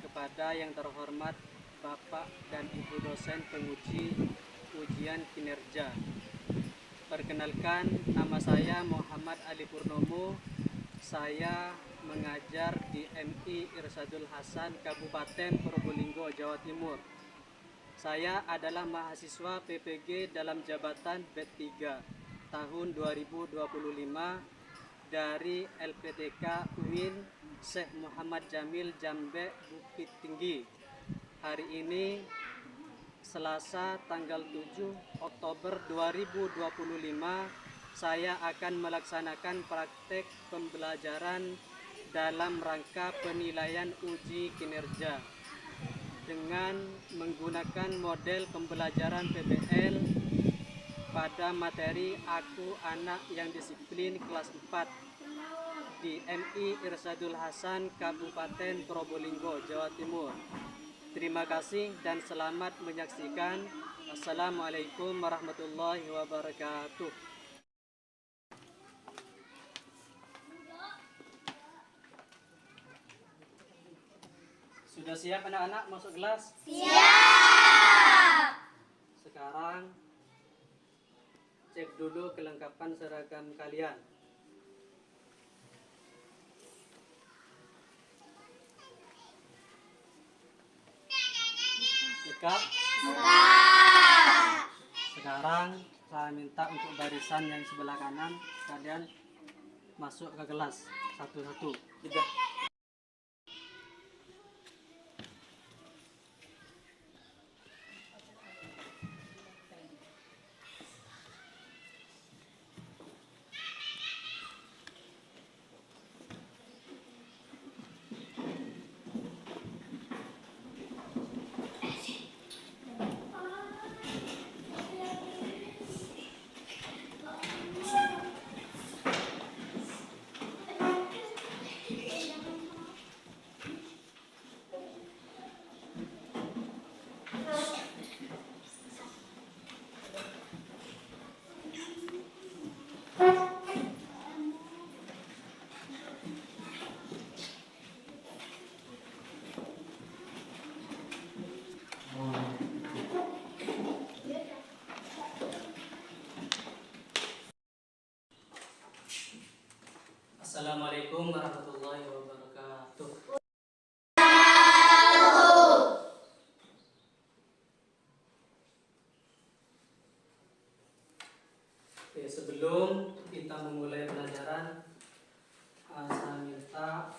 kepada yang terhormat Bapak dan Ibu dosen penguji ujian kinerja. Perkenalkan, nama saya Muhammad Ali Purnomo. Saya mengajar di MI Irsadul Hasan, Kabupaten Probolinggo, Jawa Timur. Saya adalah mahasiswa PPG dalam jabatan B3 tahun 2025 dari LPTK UIN Syekh Muhammad Jamil Jambe, Bukit Tinggi. Hari ini Selasa tanggal 7 Oktober 2025, saya akan melaksanakan praktek pembelajaran dalam rangka penilaian uji kinerja dengan menggunakan model pembelajaran PBL pada materi Aku Anak yang Disiplin kelas 4 di MI Irsadul Hasan, Kabupaten Probolinggo, Jawa Timur. Terima kasih dan selamat menyaksikan. Assalamualaikum warahmatullahi wabarakatuh. Sudah siap anak-anak masuk kelas? Siap! Sekarang cek dulu kelengkapan seragam kalian. Lengkap? Lengkap! Sekarang saya minta untuk barisan yang sebelah kanan kalian masuk ke kelas satu-satu. Tidak. Assalamualaikum warahmatullahi wabarakatuh. Oke, sebelum kita memulai pelajaran, saya minta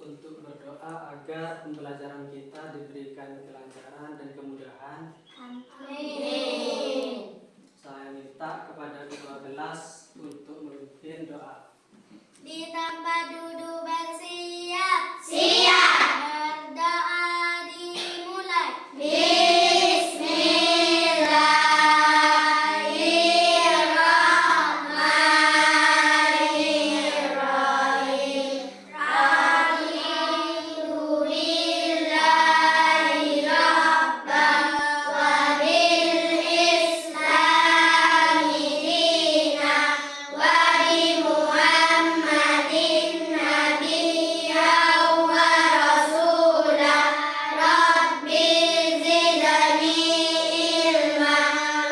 untuk berdoa agar pembelajaran kita diberikan kelancaran dan kemudahan. Amin. Saya minta kepada ketua kelas untuk memimpin doa. Di tempat duduk bersiap. Siap. Berdoa dimulai. Bismillahirrahmanirrahim. Alhamdulillahi Rabban wa bil Islami dina wa bi Muhammadin nabiyyan wa rasulah. Rabbi zidni ilma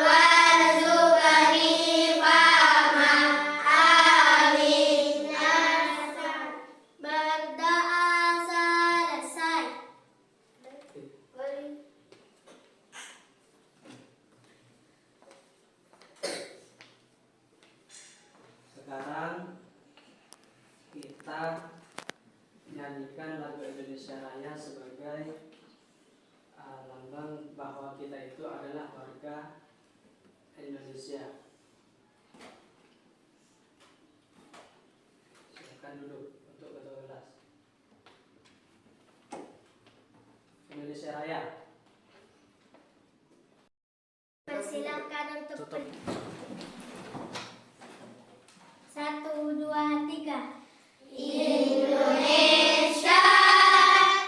warzuqni fahma. Amin. Berdoa selesai. Sekarang kita nyanyikan lagu Indonesia Raya sebagai lambang bahwa kita itu adalah warga Indonesia. Silakan duduk untuk ketua kelas. Indonesia Raya. Persilakan untuk Tutup. 1, 2, 3. Indonesia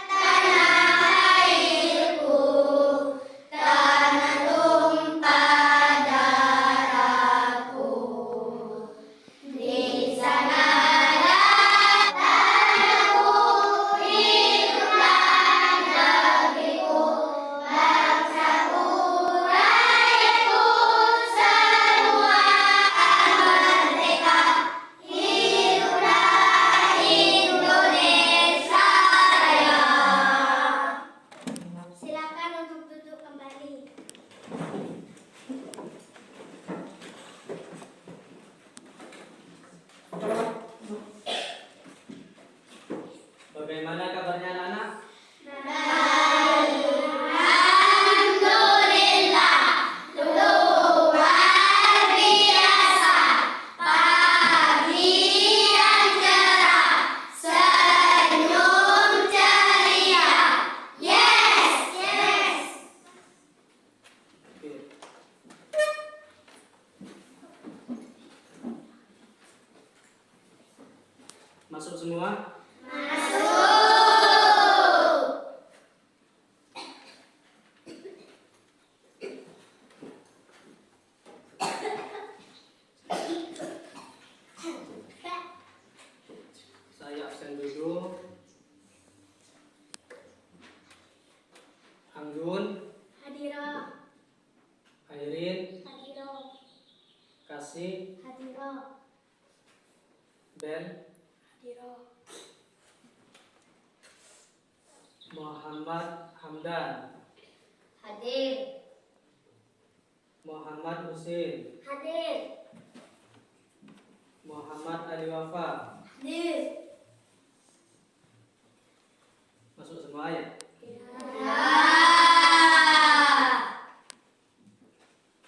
tanah airku, tanah tumpah darahku. Di sanalah tanahku hidup dan Anggun, Hadiro. Airin, Hadiro. Kasih, Hadiro. Ben, Hadiro. Muhammad Hamdan, Hadir. Muhammad Husin, Hadir. Muhammad Ali Wafa. Hadir. Masuk semua ya? Ya.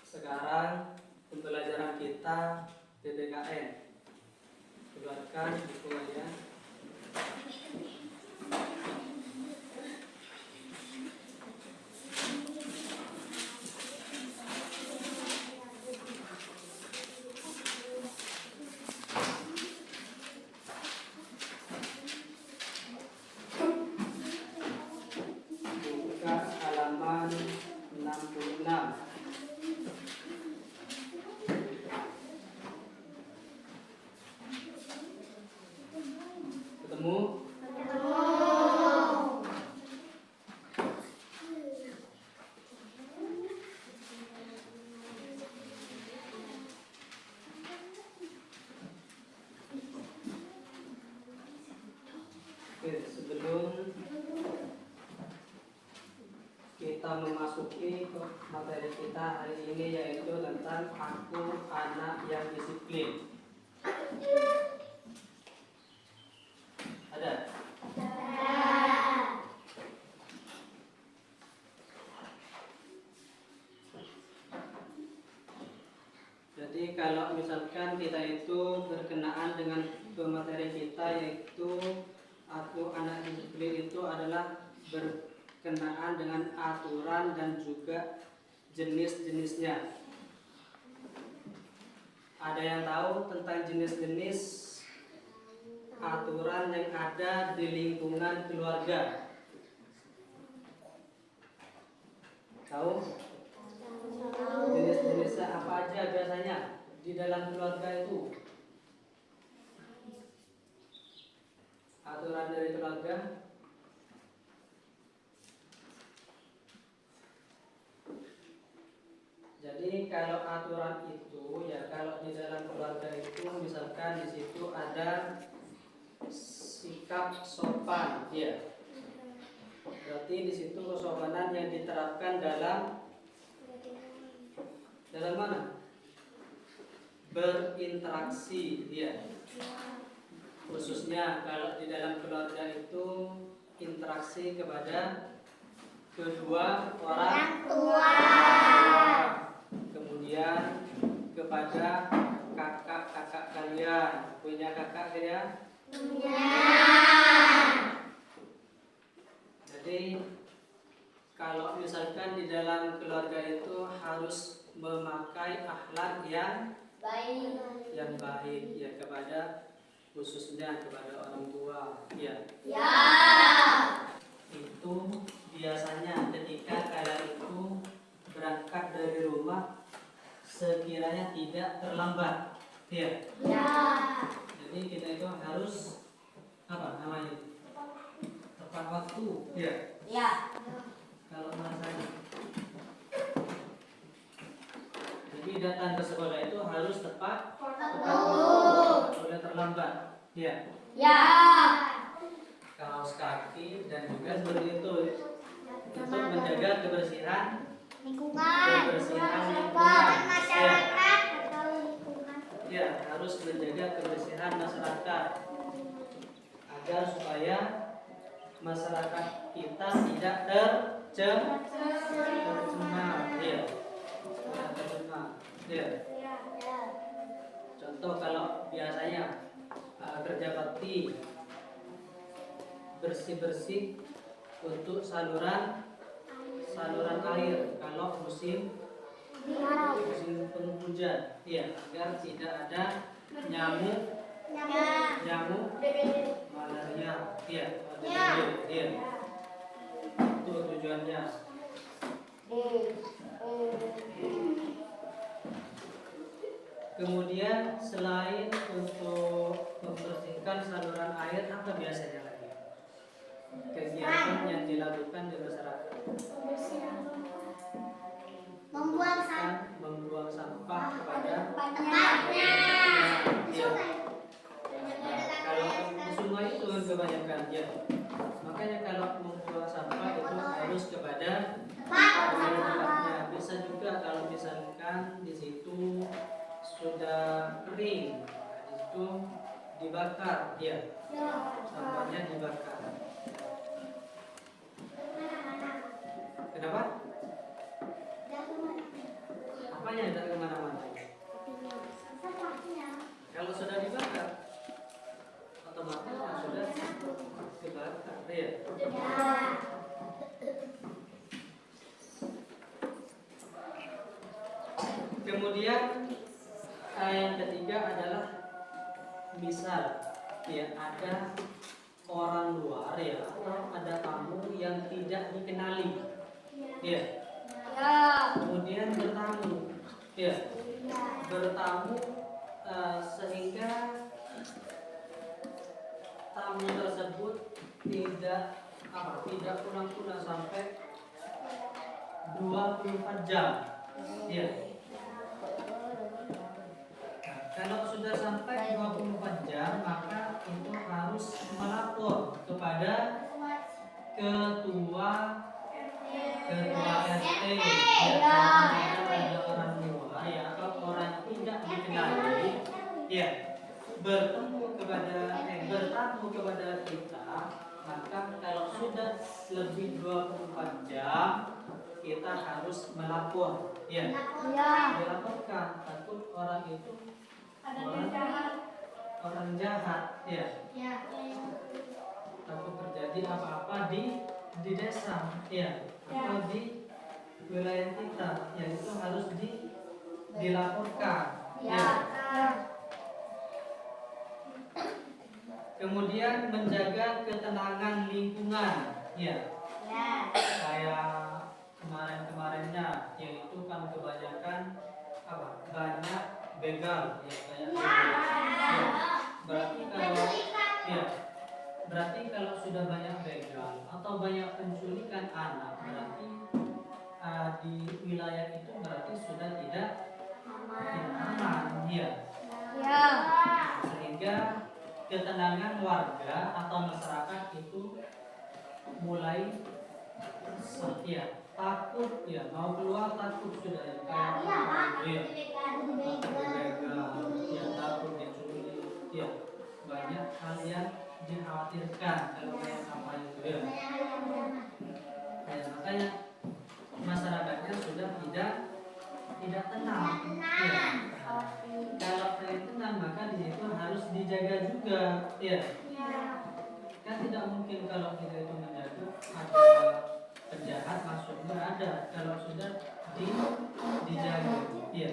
Sekarang pembelajaran kita PPKN. Keluarkan buku kalian. Buka halaman 66. Ketemu? Oke, sebelum kita memasuki ke materi kita hari ini, yaitu tentang aku anak yang disiplin. Ada? Jadi kalau misalkan kita itu berkenaan dengan pemateri kita, yaitu aku anak disiplin, itu adalah berkenaan dengan aturan dan juga jenis-jenisnya. Ada yang tahu tentang jenis-jenis aturan yang ada di lingkungan keluarga? Tahu? Jenis-jenisnya apa aja biasanya di dalam keluarga itu? Aturan dari keluarga. Jadi kalau aturan itu ya, kalau di dalam keluarga itu misalkan di situ ada sikap sopan, ya. Berarti di situ kesopanan yang diterapkan dalam mana? Berinteraksi, ya. Khususnya kalau di dalam keluarga itu interaksi kepada kedua orang tua, kemudian kepada kakak-kakak kalian. Punya kakak kalian? Punya. Jadi kalau misalkan di dalam keluarga itu harus memakai akhlak yang baik ya, kepada khususnya kepada orang tua, ya. Ya. Itu biasanya ketika kalian itu berangkat dari rumah sekiranya tidak terlambat, ya. Ya. Jadi kita itu harus apa namanya? Tepat waktu, ya. Ya. Kalau bahasanya. Jadi datang ke sekolah itu harus tepat waktu, tidak boleh terlambat, ya. Ya. Kaos kaki dan juga seperti itu untuk menjaga kebersihan Lingkungan. lingkungan. Masyarakat atau lingkungan. Ya, harus menjaga kebersihan masyarakat agar supaya masyarakat kita tidak tercemar, ya. Tidak tercemar, ya. Contoh kalau biasanya kerja bakti bersih-bersih untuk saluran air kalau musim penghujan, ya, agar tidak ada nyamuk malaria, ya, ya. Itu tujuannya. Kemudian selain untuk membersihkan saluran air, apa biasanya lagi kegiatan yang dilakukan di masyarakat? Membuang sampah. membuang sampah kepada Tempatnya. ya. Kalau di semua itu kan kebanyakan ya. Makanya kalau membuang sampah itu harus kepada tempatnya. Bisa juga kalau misalkan di situ sudah kering, di situ dibakar ya. Sampahnya dibakar. Kenapa? Apanya tidak kemana-mana? Kalau sudah dibakar, otomatis sudah dibakar ya. Kemudian yang ketiga adalah misal ya ada orang luar ya atau ada tamu yang tidak dikenali ya. Kemudian bertamu sehingga tamu tersebut tidak pulang-pulang sampai 24 jam ya. Kalau sudah sampai 24 jam maka itu harus melapor kepada ketua RT ya, karena ada orang luar ya atau orang tidak dikenali ya bertamu kepada kita, maka kalau sudah lebih 24 jam kita harus melapor ya. Dilaporkan, takut orang itu orang jahat ya. Takut terjadi apa-apa di desa ya atau di wilayah kita ya, itu harus dilaporkan ya. Kemudian menjaga ketenangan lingkungan ya. Kayak kemarinnya yaitu kan kebanyakan banyak begal ya kayak ya. Berarti kalau sudah banyak begal atau banyak penculikan anak, berarti di wilayah itu berarti sudah tidak aman ya. Sehingga ketenangan warga atau masyarakat itu mulai takut ya, mau keluar takut sudah ya, takut diculik ya, banyak hal yang dikhawatirkan kalau kayak apa itu ya. Makanya masyarakatnya sudah tidak tenang ya. Kalau tidak tenang maka di situ harus dijaga juga ya. Kan tidak mungkin kalau kita itu menjaga ada penjahat masuknya ada, kalau sudah dijaga ya.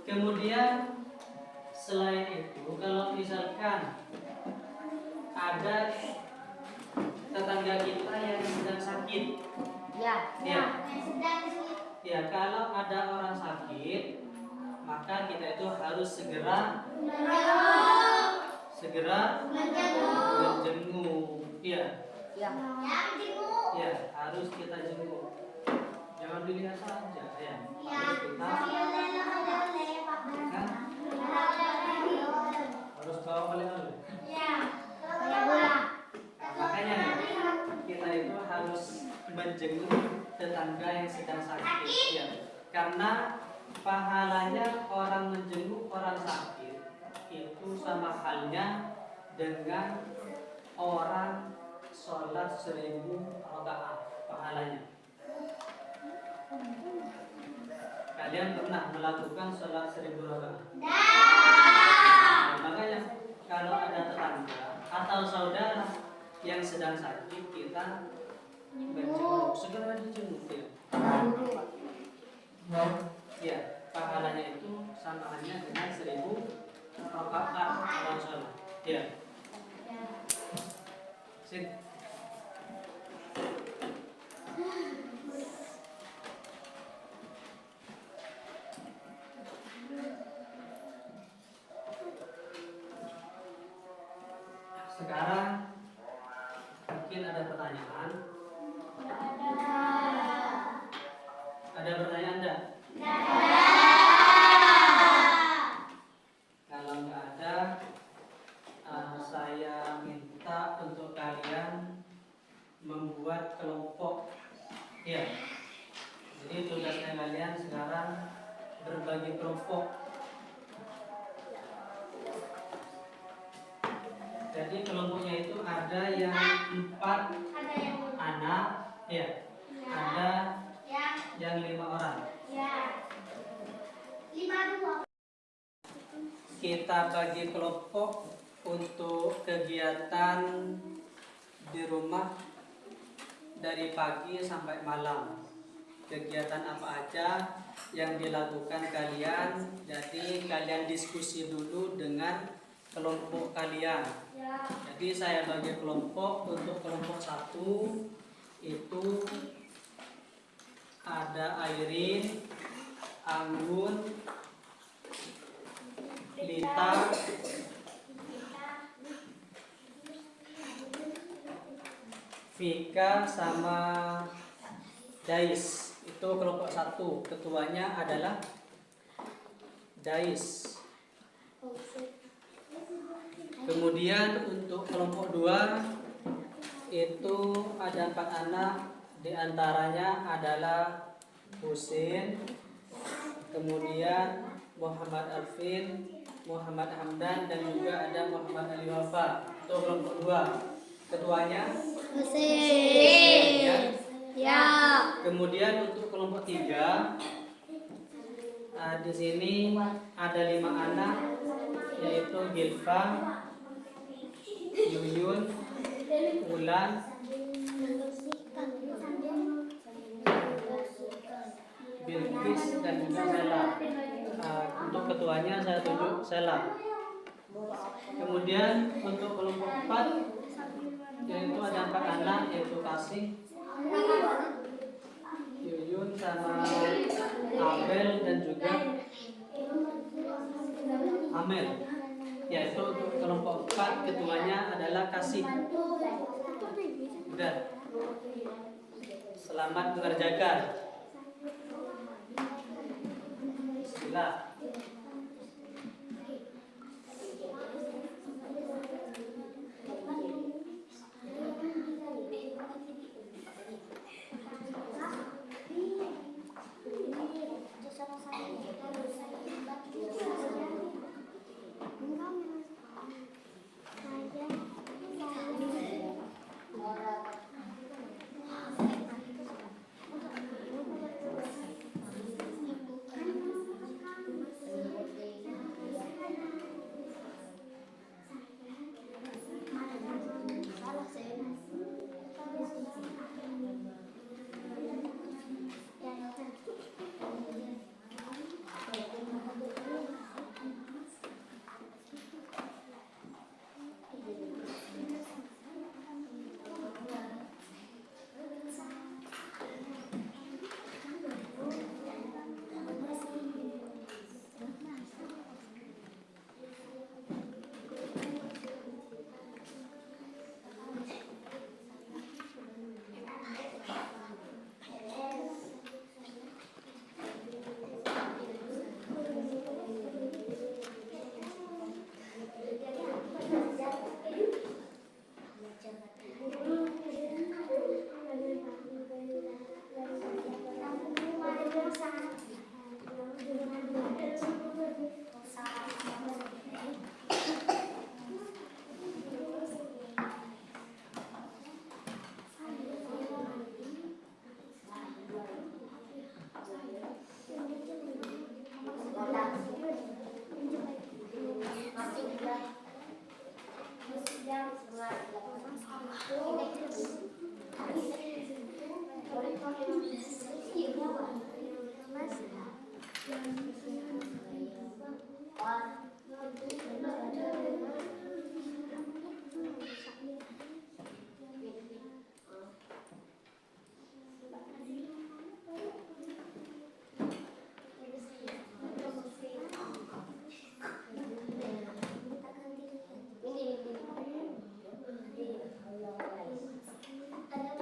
Kemudian selain itu kalau misalkan ada tetangga kita yang sedang sakit ya, kalau ada orang sakit maka kita itu harus segera menjenguk ya. Harus kita jenguk, jangan dilihat saja ya. Harus bawa oleh-oleh. Makanya kita itu harus menjenguk tetangga yang sedang sakit ya. Karena pahalanya orang menjenguk orang sakit itu sama halnya dengan orang sholat 1000 rakaat pahalanya. Kalian pernah melakukan sholat 1000 rakaat? Makanya kalau ada tetangga atau saudara yang sedang sakit, kita menjenguk, segera dijenguk ya. Ya, pahalanya itu sama halnya dengan 1000 rakaat orang sholat. Ya. Sip. Sekarang pertanyaan? Ada pertanyaan enggak? Kalau nggak ada, saya minta untuk kalian membuat kelompok. Ya. Jadi tugasnya kalian sekarang berbagi kelompok. Jadi kelompoknya itu ada yang 4 anak, ya. Ada yang 5 orang. Kita bagi kelompok untuk kegiatan di rumah dari pagi sampai malam. Kegiatan apa aja yang dilakukan kalian. Jadi kalian diskusi dulu dengan kelompok kalian. Jadi saya bagi kelompok. Untuk kelompok 1 itu ada Airin, Anggun, Lita, Vika sama Dais. Itu kelompok 1. Ketuanya adalah Dais. Kemudian untuk kelompok 2 itu ada 4 anak, di antaranya adalah Husin, kemudian Muhammad Arfin, Muhammad Hamdan, dan juga ada Muhammad Ali Wafa. Itu kelompok 2. Ketuanya Husin. Ya. Kemudian untuk kelompok 3 di sini ada 5 anak, yaitu Gilfa, Yuyun, Ulan, Bilqis, dan juga Sela. Untuk ketuanya saya tunjuk Sela. Kemudian untuk kelompok 4 yaitu ada 4 anak, yaitu Kasih, Yuyun sama Abel, dan juga Amel. Yaitu untuk kelompok 4 ketuanya adalah Kasih. Udah. Selamat mengerjakan. Bismillah. Ada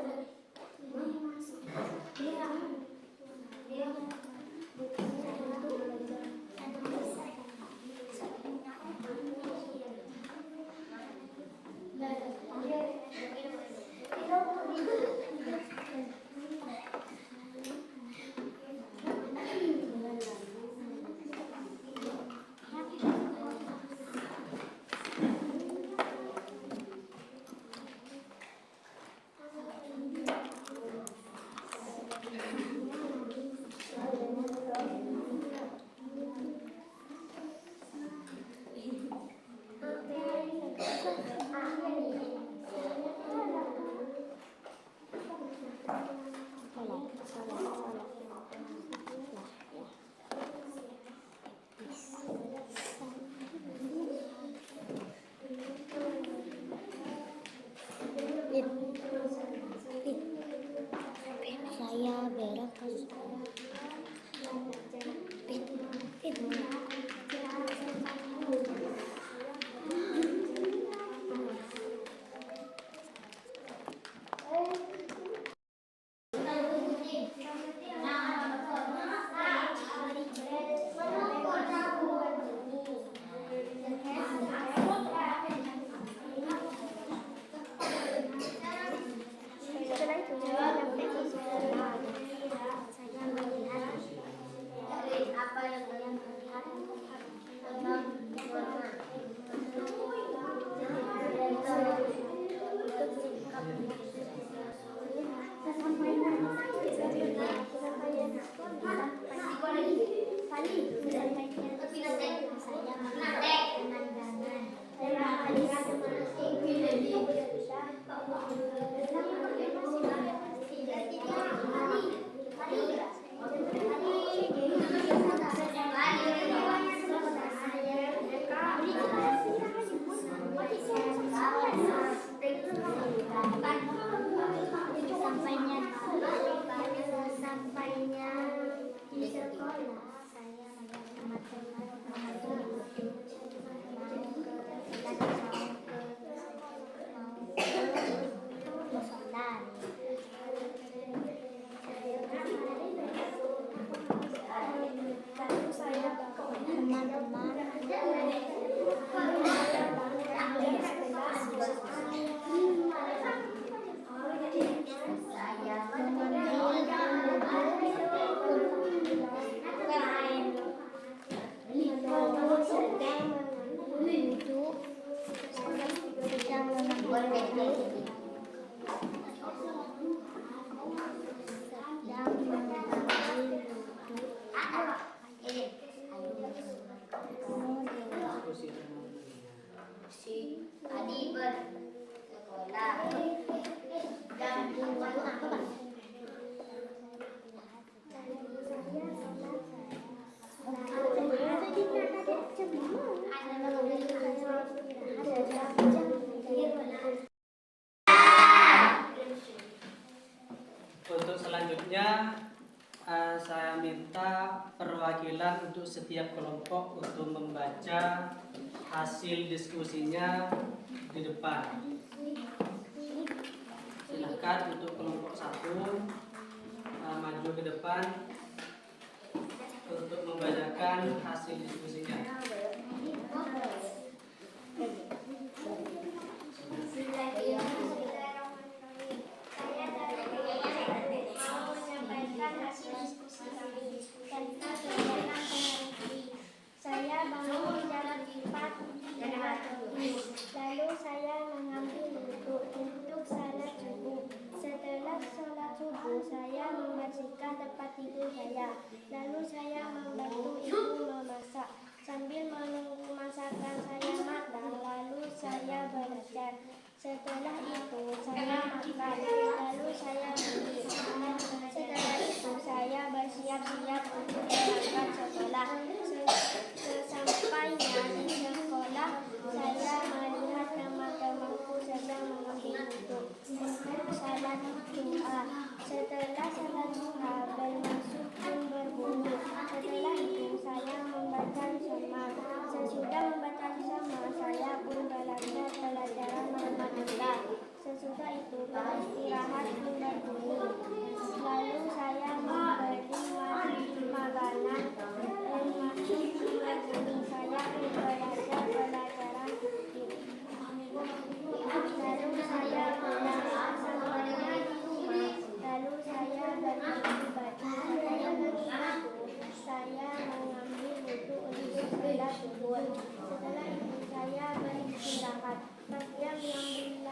Sesampainya di sekolah, saya melihat teman-teman si Adi bersekolah dan untuk selanjutnya saya minta perwakilan untuk setiap kelompok untuk membaca hasil diskusinya di depan. Silahkan untuk kelompok 1 maju ke depan untuk membacakan hasil diskusinya. Saya bangun jam 4 lalu saya mengambil wudhu untuk salat subuh. Setelah salat subuh, saya membersihkan tempat tidur saya. Lalu saya membantu ibu memasak. Sambil menunggu masakan saya matang, lalu saya belajar. Setelah itu saya makan, lalu saya mandi. Setelah itu saya bersiap-siap untuk berangkat sekolah. Sesampainya di sekolah, saya melihat teman-temanku sedang mengambil wudhu untuk salat doa. Setelah salat doa, bermasuk pun berbunyi. Setelah itu saya membaca bersama. Sesudah membaca bersama, saya pun belajar pelajaran matematika. Sesudah itu beristirahat pun berbunyi. Lalu saya memberi makanan masuk berbunyi. Saya pun belajar pelajaran fikih. Lalu saya pulang semuanya di rumah. Lalu saya berganti baju. Saya mengambil wudhu untuk salat subuh. Setelah itu saya beristirahat. Pas jam 16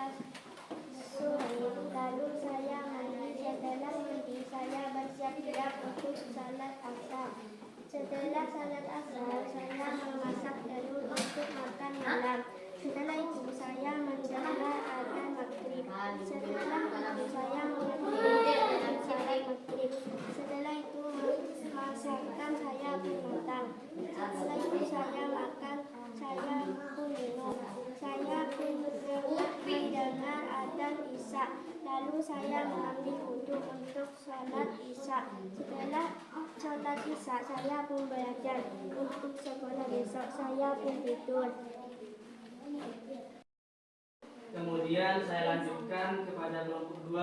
sore, lalu saya mandi. Setelah mandi, saya bersiap-siap untuk salat asar. Setelah salat asar, saya memasak telur untuk makan malam. Setelah itu saya mendengar azan maghrib. Setelah itu saya mengerjakan salat maghrib. Setelah itu masakan saya pun matang. Setelah itu saya makan, saya pun minum. Saya pun mendengar azan isya. Lalu saya mengambil wudhu untuk sholat isya. Setelah sholat isya, saya pun belajar untuk sekolah besok. Saya pun tidur. Kemudian saya lanjutkan kepada kelompok 2.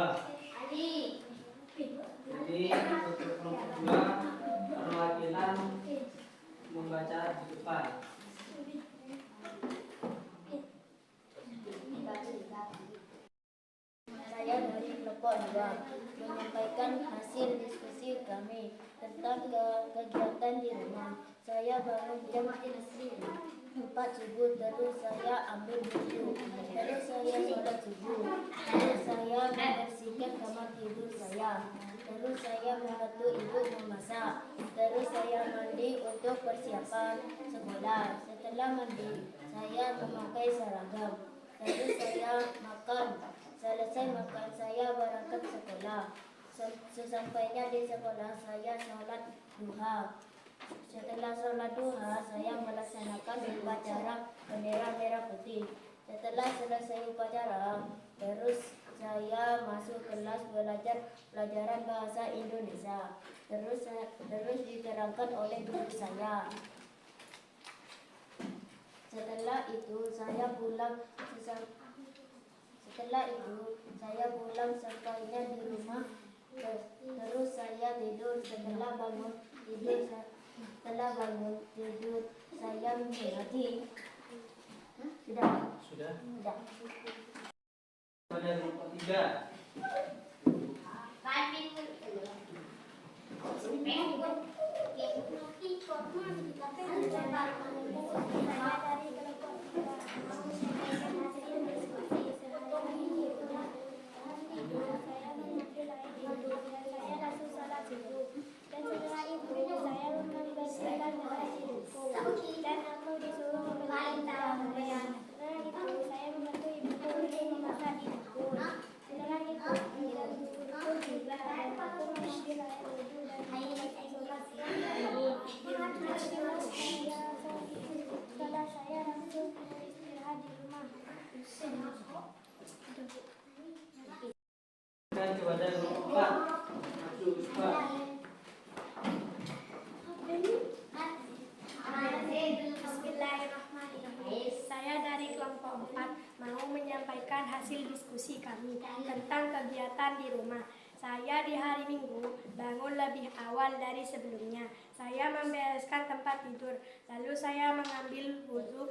Jadi untuk kelompok 2 perwakilan membaca di depan. Saya dari kelompok 2 menyampaikan hasil diskusi kami tentang kegiatan di rumah. Saya bangun jam 4 subuh, terus saya ambil wudhu, terus saya sholat subuh, terus saya membersihkan kamar tidur saya, terus saya membantu ibu memasak, terus saya mandi untuk persiapan sekolah. Setelah mandi, saya memakai seragam, terus saya makan. Selesai makan saya berangkat sekolah. Sesampainya di sekolah saya sholat duha. Setelah sholat duha saya melaksanakan upacara bendera merah putih. Setelah selesai upacara, terus saya masuk kelas belajar pelajaran bahasa Indonesia. Terus diterangkan oleh guru saya. Setelah itu saya pulang sampainya di rumah. Terus saya tidur. Setelah bangun tidur saya mengaji. Sudah. Sudah. Pada kelompok 3. Dan aku disuruh membantu saya membantu ibuku untuk memasak di dapur. Setelah itu ibuku juga dan aku mengambil air wudhu dan sholat. Setelah saya langsung istirahat di rumah. Dan kepada kelompok 4. Maju cepat. Bismillahirrahmanirrahim. Saya dari kelompok 4 mau menyampaikan hasil diskusi kami tentang kegiatan di rumah. Saya di hari Minggu bangun lebih awal dari sebelumnya. Saya membereskan tempat tidur, lalu saya mengambil wudhu,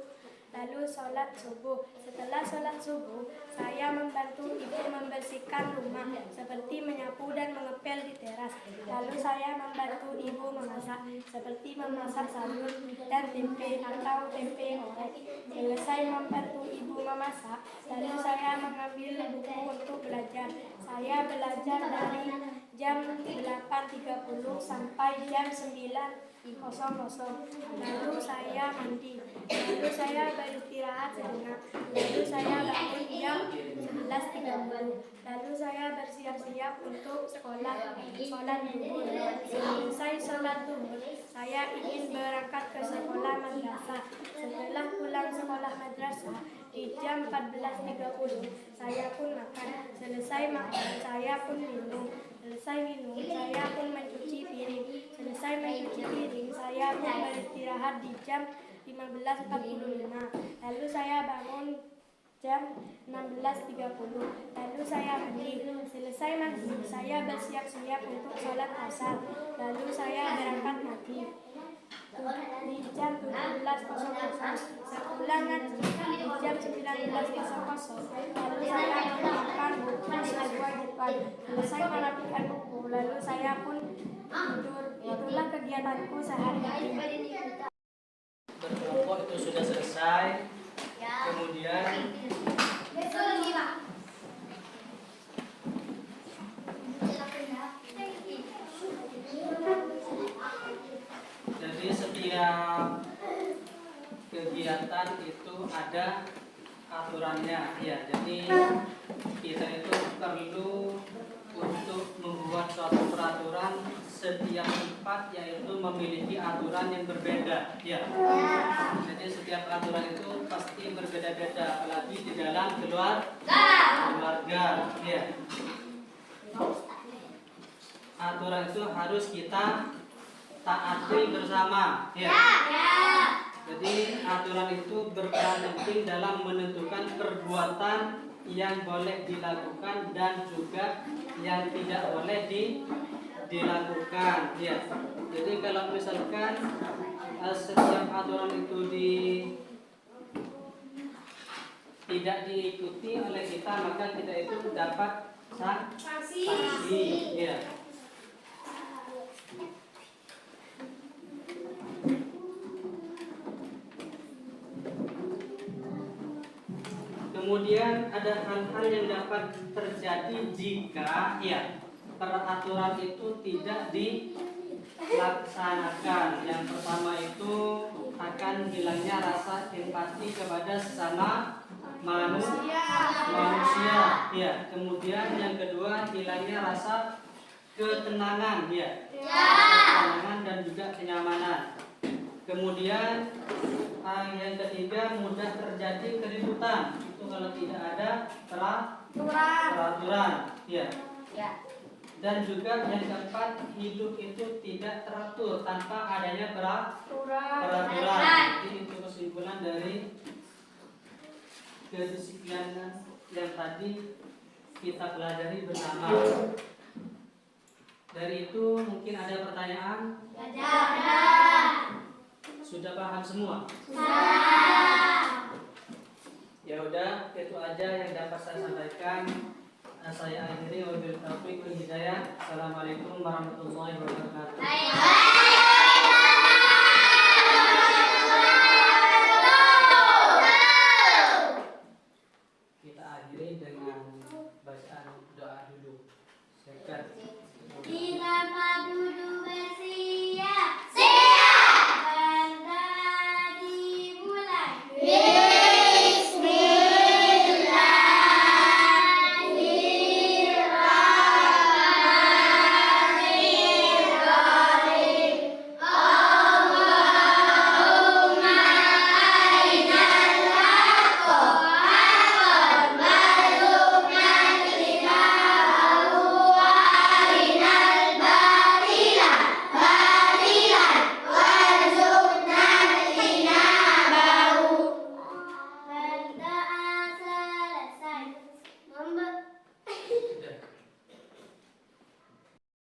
lalu sholat subuh. Setelah sholat subuh, saya membantu ibu membersihkan rumah seperti menyapu dan mengepel di teras. Lalu saya membantu ibu memasak seperti memasak sayur dan tempe atau tempe orek. Selesai membantu ibu memasak, lalu saya mengambil buku untuk belajar. Saya belajar dari jam 8.30 sampai jam 9.00. Lalu saya mandi. Lalu saya beristirahat sejenak. Lalu saya bangun jam 11.30. Lalu saya bersiap-siap untuk sholat zuhur. Selesai sholat zuhur, saya ingin berangkat ke sekolah madrasah. Setelah pulang sekolah madrasah di jam 14.30, saya pun makan. Selesai makan, saya pun minum. Selesai minum, saya pun mencuci piring. Selesai mencuci piring, saya pun beristirahat di jam 15.45. Lalu saya bangun jam 16.30. Lalu saya mandi. Selesai mandi, saya bersiap-siap untuk sholat asar. Lalu saya berangkat ngaji di jam 17.00. Sepulang ngaji di jam 19.00, lalu saya menyiapkan buku kewajiban. Selesai merapikan buku, lalu saya pun tidur. Itulah kegiatanku sehari-hari. Berkelompok itu sudah selesai. Kemudian jadi setiap kegiatan itu ada aturannya ya. Jadi kita itu perlu untuk membuat suatu peraturan setiap tempat yaitu memiliki aturan yang berbeda ya. Jadi setiap aturan itu pasti berbeda-beda, apalagi di dalam keluarga ya. Aturan itu harus kita taati bersama ya. Jadi aturan itu berperan penting dalam menentukan perbuatan yang boleh dilakukan dan juga yang tidak boleh dilakukan ya. Jadi kalau misalkan setiap aturan itu tidak diikuti oleh kita, maka kita itu dapat sanksi ya. Kemudian ada hal-hal yang dapat terjadi jika ya peraturan itu tidak dilaksanakan. Yang pertama itu akan hilangnya rasa empati kepada sesama manusia. Ya. Kemudian yang kedua hilangnya rasa ketenangan, ya. Ketenangan dan juga kenyamanan. Kemudian yang ketiga mudah terjadi keributan. Itu kalau tidak ada peraturan, ya. Dan juga yang keempat, hidup itu tidak teratur tanpa adanya peraturan. Jadi itu kesimpulan dari kedisiplinan yang tadi kita pelajari bersama. Dari itu mungkin ada pertanyaan? Sudah paham semua? Ya udah, itu aja yang dapat saya sampaikan. Saya akhiri wabillahi taufiq wal hidayah. Assalamualaikum warahmatullahi wabarakatuh.